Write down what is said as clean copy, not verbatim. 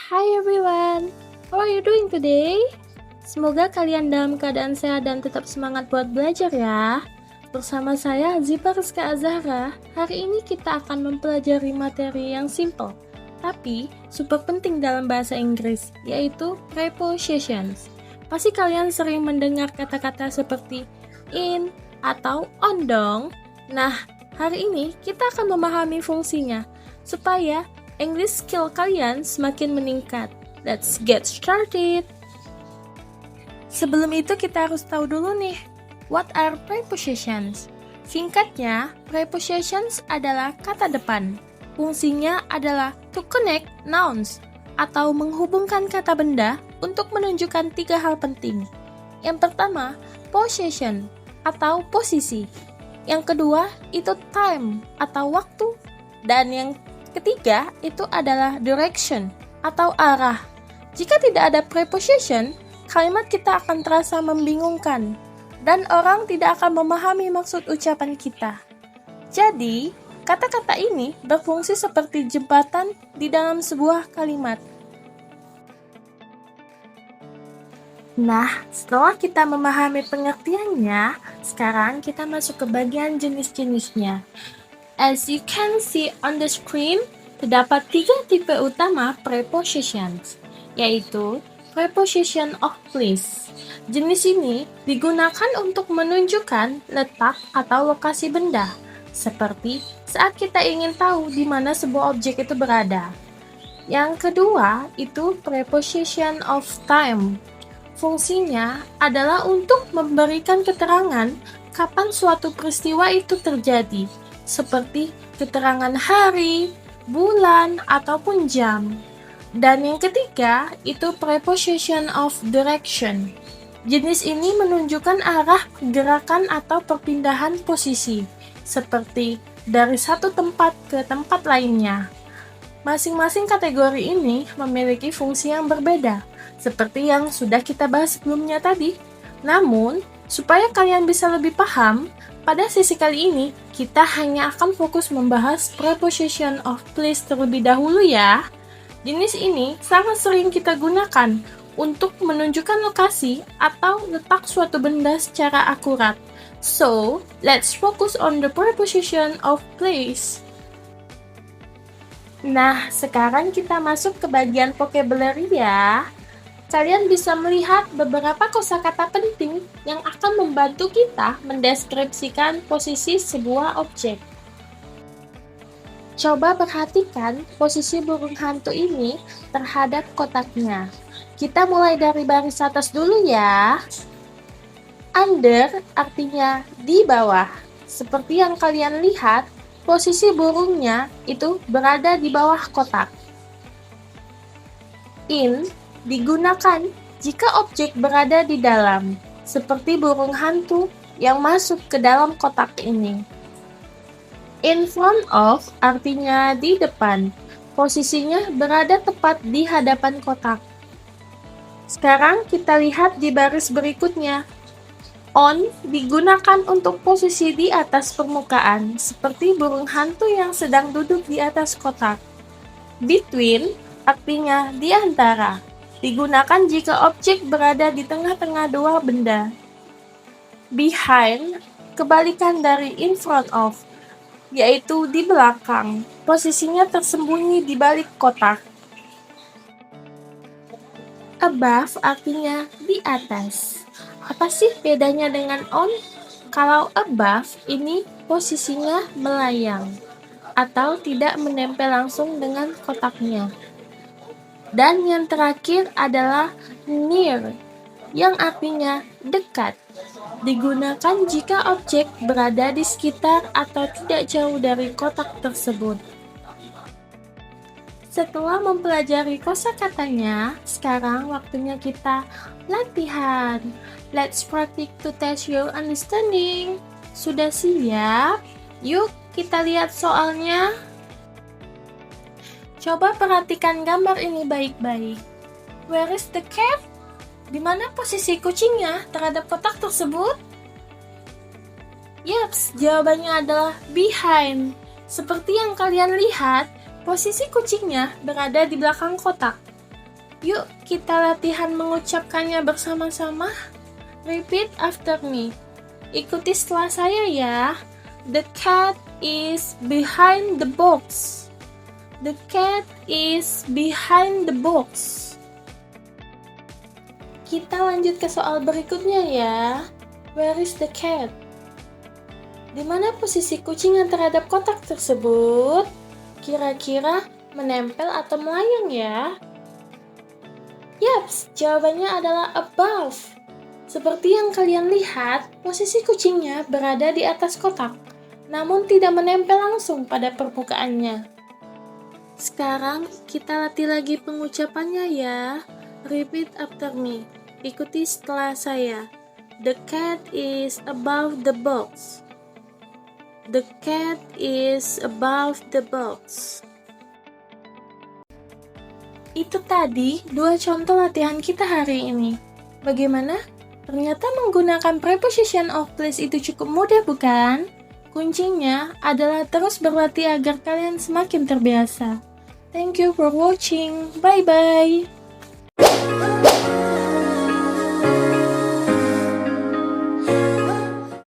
Hi everyone, how are you doing today? Semoga kalian dalam keadaan sehat dan tetap semangat buat belajar ya. Bersama saya Zipa Rizka Azahra, hari ini kita akan mempelajari materi yang simple, tapi super penting dalam bahasa Inggris, yaitu prepositions. Pasti kalian sering mendengar kata-kata seperti in atau on dong. Nah, hari ini kita akan memahami fungsinya, supaya English skill kalian semakin meningkat. Let's get started. Sebelum itu kita harus tahu dulu nih, what are prepositions? Singkatnya, prepositions adalah kata depan. Fungsinya adalah to connect nouns atau menghubungkan kata benda untuk menunjukkan 3 hal penting. Yang pertama, possession atau posisi. Yang kedua, itu time atau waktu. Dan yang ketiga, itu adalah direction atau arah. Jika tidak ada preposition, kalimat kita akan terasa membingungkan dan orang tidak akan memahami maksud ucapan kita. Jadi, kata-kata ini berfungsi seperti jembatan di dalam sebuah kalimat. Nah, setelah kita memahami pengertiannya, sekarang kita masuk ke bagian jenis-jenisnya. As you can see on the screen, terdapat 3 tipe utama prepositions, yaitu preposition of place. Jenis ini digunakan untuk menunjukkan letak atau lokasi benda, seperti saat kita ingin tahu di mana sebuah objek itu berada. Yang kedua, itu preposition of time. Fungsinya adalah untuk memberikan keterangan kapan suatu peristiwa itu terjadi, seperti keterangan hari, bulan, ataupun jam. Dan yang ketiga, itu preposition of direction. Jenis ini menunjukkan arah gerakan atau perpindahan posisi, seperti dari satu tempat ke tempat lainnya. Masing-masing kategori ini memiliki fungsi yang berbeda, seperti yang sudah kita bahas sebelumnya tadi. Namun, supaya kalian bisa lebih paham, pada sesi kali ini, kita hanya akan fokus membahas preposition of place terlebih dahulu ya. Jenis ini sangat sering kita gunakan untuk menunjukkan lokasi atau letak suatu benda secara akurat. So, let's focus on the preposition of place. Nah, sekarang kita masuk ke bagian vocabulary ya. Kalian bisa melihat beberapa kosakata penting yang akan membantu kita mendeskripsikan posisi sebuah objek. Coba perhatikan posisi burung hantu ini terhadap kotaknya. Kita mulai dari baris atas dulu ya. Under artinya di bawah. Seperti yang kalian lihat, posisi burungnya itu berada di bawah kotak. In digunakan jika objek berada di dalam, seperti burung hantu yang masuk ke dalam kotak ini. In front of artinya di depan, posisinya berada tepat di hadapan kotak. Sekarang kita lihat di baris berikutnya. On digunakan untuk posisi di atas permukaan, seperti burung hantu yang sedang duduk di atas kotak. Between artinya di antara, digunakan jika objek berada di tengah-tengah dua benda. Behind, kebalikan dari in front of, yaitu di belakang. Posisinya tersembunyi di balik kotak. Above artinya di atas. Apa sih bedanya dengan on? Kalau above ini posisinya melayang atau tidak menempel langsung dengan kotaknya. Dan yang terakhir adalah near, yang artinya dekat. Digunakan jika objek berada di sekitar atau tidak jauh dari kotak tersebut. Setelah mempelajari kosakatanya, sekarang waktunya kita latihan. Let's practice to test your understanding. Sudah siap? Yuk kita lihat soalnya. Coba perhatikan gambar ini baik-baik. Where is the cat? Di mana posisi kucingnya terhadap kotak tersebut? Yaps, jawabannya adalah behind. Seperti yang kalian lihat, posisi kucingnya berada di belakang kotak. Yuk, kita latihan mengucapkannya bersama-sama. Repeat after me. Ikuti setelah saya ya. The cat is behind the box. The cat is behind the box. Kita lanjut ke soal berikutnya ya. Where is the cat? Di mana posisi kucing terhadap kotak tersebut? Kira-kira menempel atau melayang ya? Yaps, jawabannya adalah above. Seperti yang kalian lihat, posisi kucingnya berada di atas kotak, namun tidak menempel langsung pada permukaannya. Sekarang kita latih lagi pengucapannya ya. Repeat after me. Ikuti setelah saya. The cat is above the box. The cat is above the box. Itu tadi 2 contoh latihan kita hari ini. Bagaimana? Ternyata menggunakan preposition of place itu cukup mudah bukan? Kuncinya adalah terus berlatih agar kalian semakin terbiasa. Thank you for watching. Bye-bye.